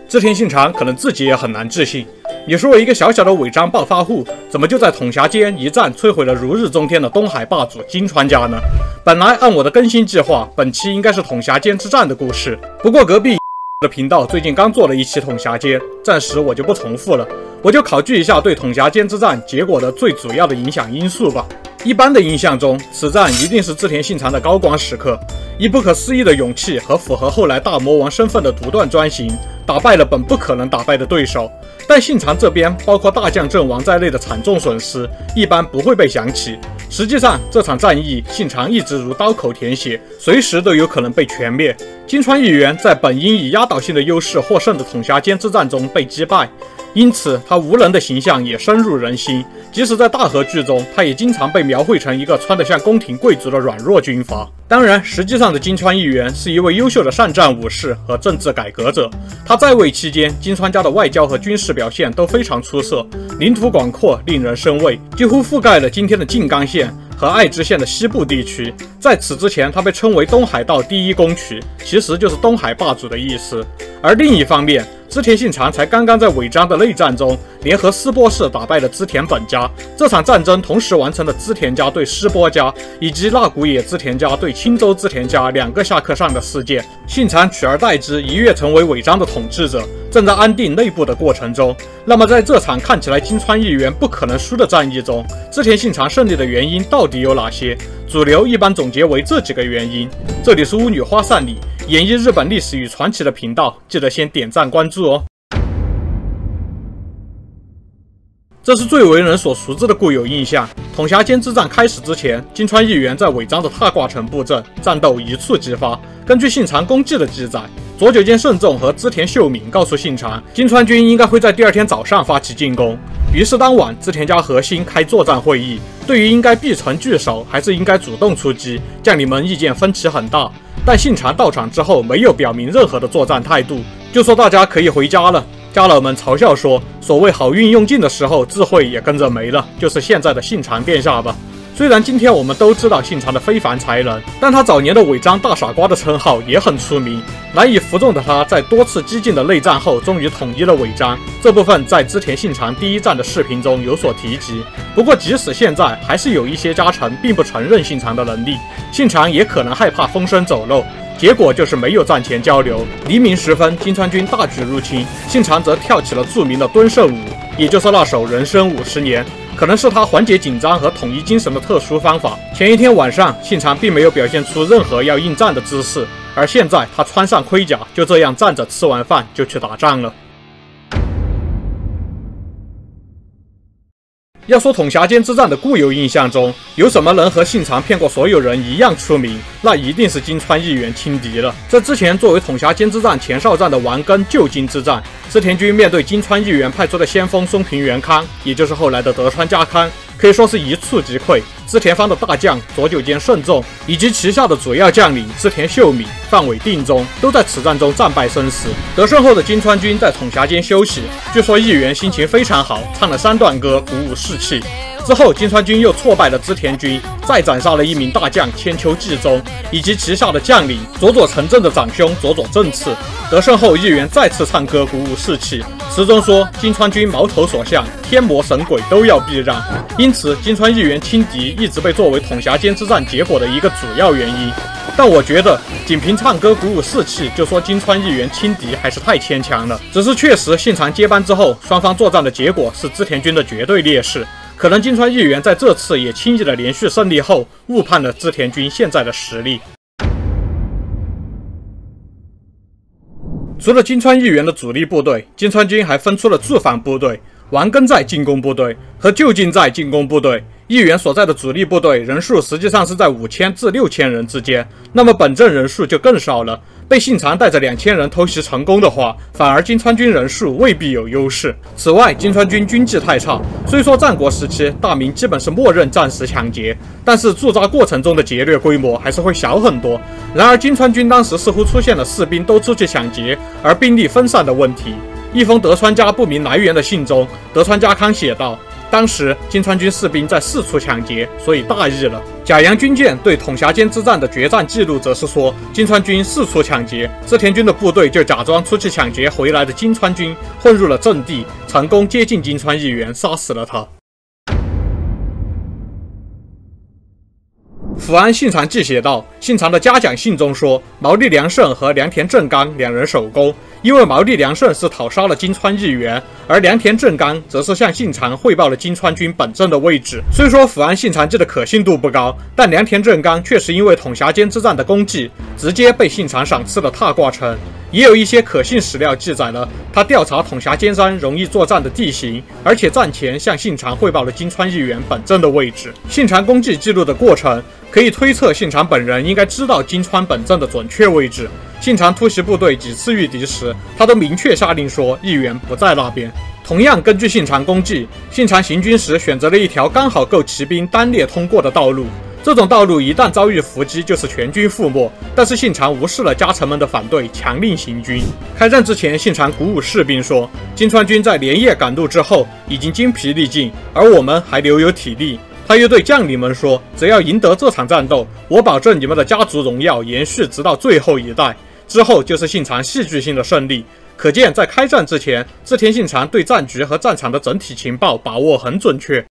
織田信長可能自己也很难置信，你说我一個小小的尾張暴發戶，怎麼就在統轄間一戰摧毀了如日中天的東海霸主金川家呢？本來按我的更新計劃，本期應該是統轄間之戰的故事，不過隔壁的頻道最近剛做了一期統轄間，暫時我就不重複了，我就考據一下對統轄間之戰結果的最主要的影響因素吧。一般的印象中，此戰一定是織田信長的高光時刻，以不可思議的勇氣和符合後來大魔王身份的独斷专行，打敗了本不可能打敗的对手。但信長這邊包括大將陣亡在內的慘重損失，一般不會被想起。實際上，這場戰役信長一直如刀口舔血，隨時都有可能被全滅。金川議員在本應以壓倒性的優勢獲勝的統轄間之戰中被擊敗，因此他無能的形象也深入人心。即使在大河劇中，他也經常被描繪成一個穿得像宮廷貴族的軟弱軍閥。當然，實際上的金川議員是一位優秀的善戰武士和政治改革者。他在位期間，金川家的外交和軍事表現都非常出色，領土廣闊，令人生畏，幾乎覆蓋了今天的靜岡縣和愛知縣的西部地區。在此之前，他被稱為東海道第一公渠，其實就是東海霸主的意思。而另一方面，織田信長才剛剛在尾張的內戰中聯合斯波氏打敗了織田本家，這場戰爭同時完成了織田家對斯波家以及那古野織田家对青州織田家2個下克上的事件。信長取而代之，一躍成為尾張的統治者，正在安定內部的過程中。那麼在這場看起來金川議員不可能輸的戰役中，織田信長勝利的原因到底有哪些？主流一般總結為這幾個原因。這裡是巫女花散裡演繹日本歷史與傳奇的頻道，記得先點讚關注哦。這是最為人所熟知的固有印象。統轄間之戰開始之前，金川議員在尾張的踏掛城布陣，戰鬥一觸即發。根據信長公記的記載，佐久間勝重和織田秀敏告訴信長，金川軍應該會在第二天早上發起進攻。於是當晚，織田家核心開作戰會議，對於應該閉城據守還是應該主動出擊，將領們意見分歧很大。但信長到場之後，沒有表明任何的作戰態度，就說大家可以回家了。家老們嘲笑說，所謂好運用盡的時候，智慧也跟着沒了，就是現在的信長殿下吧。雖然今天我們都知道信長的非凡才能，但他早年的尾張大傻瓜的稱號也很出名。難以服眾的他，在多次激進的內戰後，終於統一了尾張。這部分在織田信長第一戰的視頻中有所提及。不過，即使現在，還是有一些家臣並不承認信長的能力。信長也可能害怕風聲走漏，結果就是沒有戰前交流。黎明時分，金川軍大舉入侵，信長則跳起了著名的敦盛舞，也就是那首人生50年。可能是他緩解緊張和統一精神的特殊方法。前一天晚上，信長並沒有表現出任何要應戰的姿勢，而現在他穿上盔甲，就這樣站着吃完飯就去打仗了。要說統轄間之戰的固有印象中，有什麼人和信長騙過所有人一樣出名，那一定是金川議員輕敵了。這之前作為統辖間之戰前哨戰的丸根舊金之戰，織田軍面對金川議員派出的先鋒松平元康，也就是後來的德川家康，可以說是一触即潰。織田方的大將佐久間勝重以及旗下的主要将領織田秀敏、范尾定宗都在此戰中戰敗身死。得勝後的金川軍在統轄間休息，據說議員心情非常好，唱了3段歌鼓舞士氣。之後，金川軍又挫敗了織田軍，再斩殺了一名大將千秋季宗以及旗下的將領佐佐成正的長兄佐佐正次。得勝後，議員再次唱歌鼓舞士气，詞中說金川軍矛頭所向，天魔神鬼都要避讓。因此，金川議員輕敵一直被作為統轄間之戰結果的一個主要原因。但我覺得，僅憑唱歌鼓舞士氣就說金川議員輕敵還是太牽強了。只是確實，信長接班之後，雙方作戰的結果是織田軍的絕對劣勢。可能金川議員在這次也輕易的連續勝利後，誤判了織田軍現在的實力。除了金川議員的主力部隊，金川軍還分出了駐防部隊、丸根在進攻部队和旧近在進攻部队。議員所在的主力部隊人數實際上是在5000至6000人之間，那麼本陣人數就更少了。被信長帶着2000人偷襲成功的話，反而金川軍人數未必有優勢。此外，金川軍軍紀太差，雖說戰國時期大名基本是默認戰時搶劫，但是駐紮過程中的劫掠規模還是會小很多。然而金川軍當時似乎出現了士兵都出去搶劫，而兵力分散的問題。一封德川家不明來源的信中，德川家康寫道：當時金川軍士兵在四處搶劫，所以大意了。甲陽軍艦對統轄間之戰的決戰記錄則是說，金川軍四處搶劫，織田軍的部隊就假裝出去搶劫回來的金川軍，混入了陣地，成功接近金川議員，殺死了他。福安信長記寫道，信長的嘉獎信中說，毛利良勝和良田正纲兩人首功，因為毛利良勝是討殺了金川議員，而良田正綱則是向信長匯報了金川軍本陣的位置。雖說福安信長記的可信度不高，但良田正綱確實因為統轄間之戰的功績，直接被信長賞賜了踏掛稱。也有一些可信史料記載了他調查統轄間山容易作戰的地形，而且戰前向信長匯報了金川議員本陣的位置。信長功績記錄的過程，可以推測信長本人應該知道金川本陣的準確位置。信長突襲部隊幾次御敵時，他都明確下令說議員不在那邊。同樣，根據信長功績，信長行軍時選擇了一條剛好夠騎兵單列通過的道路。這種道路一旦遭遇伏擊，就是全軍覆沒。但是信長無視了家臣們的反對，強令行軍。開戰之前，信長鼓舞士兵說，金川軍在連夜趕路之後已經精疲力盡，而我們還留有體力。他又對將領們說，只要贏得這場戰鬥，我保證你們的家族榮耀延續直到最後一代。之後就是信長戲劇性的勝利。可見在開戰之前，織田信長對戰局和戰場的整體情報把握很準確。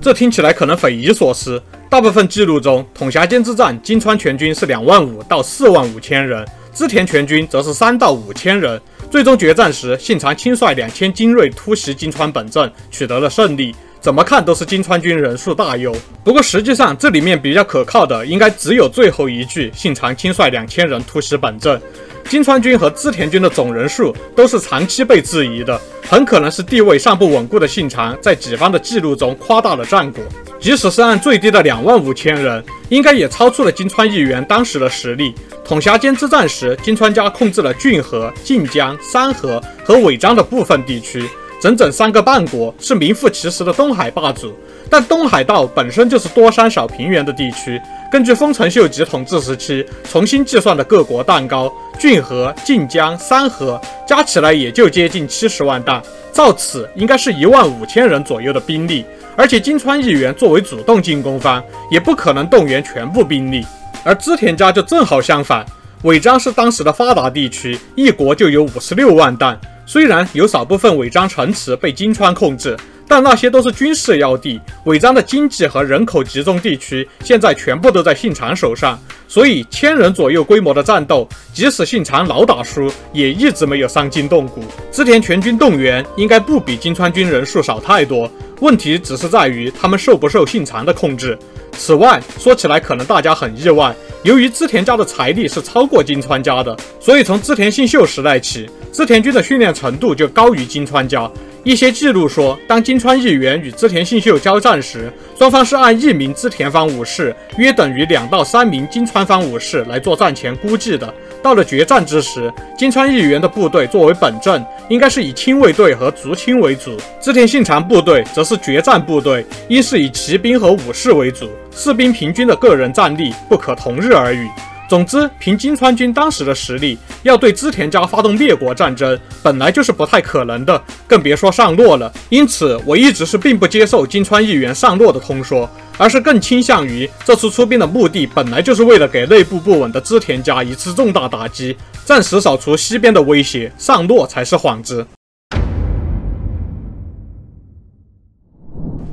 這聽起來可能匪夷所思，大部分記錄中，統轄間之戰，金川全軍是25000到45000人，織田全軍則是3到5000人。最終決戰時，信長親率2000精銳突襲金川本陣，取得了勝利。怎麼看都是金川軍人數大優。不過實際上，這裡面比較可靠的，應該只有最後一句：信長親率2000人突襲本陣。金川軍和織田軍的總人數都是長期被質疑的，很可能是地位尚不穩固的信長在己方的記錄中誇大了戰果。即使是按最低的25000人，應該也超出了金川議員當時的實力。統轄間之戰時，金川家控制了骏河、近江、三河和尾張的部分地區，整整3個半國，是名副其實的東海霸主。但東海道本身就是多山少平原的地區，根据丰臣秀吉統治時期重新計算的各國彈高，骏河、近江、三河加起来也就接近70萬彈，照此應該是15000人左右的兵力。而且金川議員作為主動進攻方，也不可能動員全部兵力。而織田家就正好相反，尾張是当时的发达地區，一國就有56萬彈。雖然有少部分尾張城池被金川控制，但那些都是軍事要地，尾張的經濟和人口集中地區現在全部都在信長手上，所以1000人左右規模的戰鬥，即使信長老打輸，也一直沒有傷筋動骨。織田全軍動員應該不比金川軍人數少太多，問題只是在於他們受不受信長的控制。此外，說起來可能大家很意外，由於織田家的財力是超過金川家的，所以從織田信秀時代起，織田軍的訓練程度就高於金川家。一些記錄說，當金川議員與織田信秀交戰時，雙方是按1名織田方武士約等於2到3名金川方武士來做戰前估計的。到了決戰之時，金川議員的部隊作為本陣，應該是以親衛隊和足輕為主，織田信長部隊則是決戰部隊，應是以騎兵和武士為主，士兵平均的個人戰力不可同日而語。總之，憑金川軍當時的實力，要對織田家發動滅國戰爭，本來就是不太可能的，更別說上洛了。因此，我一直是並不接受金川議員上洛的通說，而是更傾向於這次出兵的目的本來就是為了給內部不穩的織田家一次重大打擊，暫時掃除西邊的威脅，上洛才是幌子。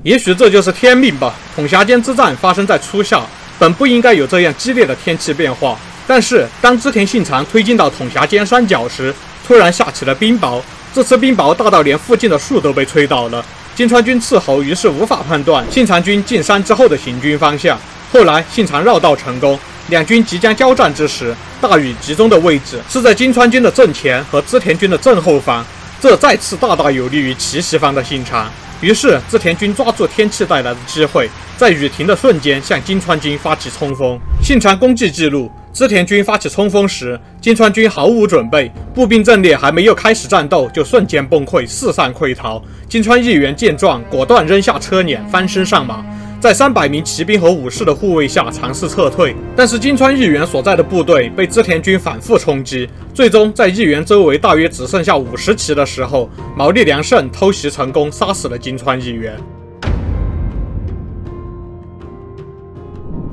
也許這就是天命吧。統轄間之戰發生在初夏，本不應該有這樣激烈的天氣變化，但是當織田信長推進到統轄間山腳時，突然下起了冰雹。這次冰雹大到連附近的樹都被吹倒了。金川軍斥候於是無法判斷信長軍進山之後的行軍方向。後來信長繞道成功，兩軍即將交戰之時，大雨集中的位置是在金川軍的正前和織田軍的正後方，這再次大大有利於奇襲方的信長。於是織田軍抓住天氣帶來的機會，在雨停的瞬間向金川軍發起衝鋒。信長功績記錄，織田軍發起衝鋒時，金川軍毫無準備，步兵陣列還沒有開始戰鬥，就瞬間崩潰，四散潰逃。金川議員見狀，果斷扔下車輦，翻身上馬。在300名騎兵和武士的護衛下嘗試撤退，但是金川義元所在的部隊被織田軍反覆衝擊，最終在義元周圍大約只剩下50騎的時候，毛利良勝偷襲成功，殺死了金川義元。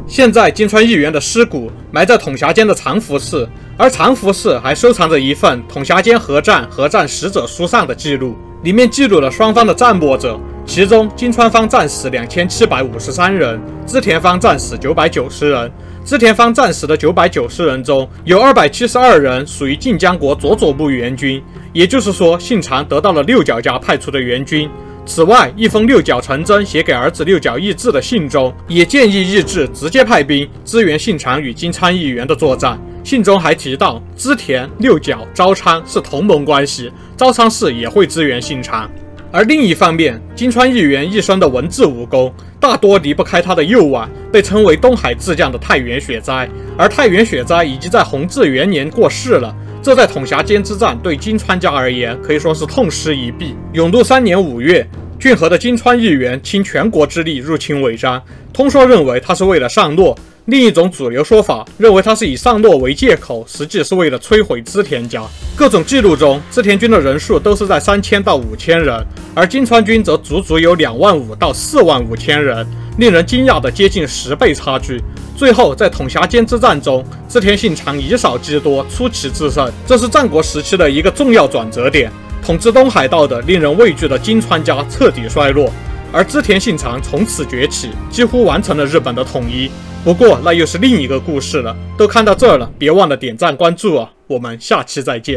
现在金川義元的屍骨埋在统轄間的長福寺，而長福寺還收藏着一份統轄間合戰死者書上的記錄，裡面記錄了雙方的戰沒者，其中金川方戰死2753人，織田方戰死990人。織田方戰死的990人中，有272人屬於近江國佐佐木援軍，也就是說，信長得到了六角家派出的援軍。此外，一封六角承真寫給兒子六角義治的信中，也建議義治直接派兵支援信長與金川義元的作戰。信中還提到，織田、六角、朝倉是同盟關係，朝倉氏也會支援信長。而另一方面，金川義元一生的文治武功大多離不開他的右腕，被稱為東海智將的太原雪哉。而太原雪哉已經在弘治元年過世了。這在統轄間之戰對金川家而言可以說是痛失一臂。永禄3年5月，骏河的金川義元傾全國之力入侵尾張，通說認為他是為了上洛，另一種主流說法認為他是以上洛為借口，實際是為了摧毀織田家。各種記錄中，織田軍的人數都是在3000到5000人，而金川軍則足足有25000到45000人，令人驚訝的接近10倍差距。最後，在統轄間之戰中，織田信長以少擊多，出奇制勝，這是戰國時期的一個重要轉折點。統治東海道的令人畏懼的金川家徹底衰落，而織田信長從此崛起，幾乎完成了日本的統一。不過，那又是另一個故事了。都看到這兒了，別忘了點讚關注啊！我們下期再見。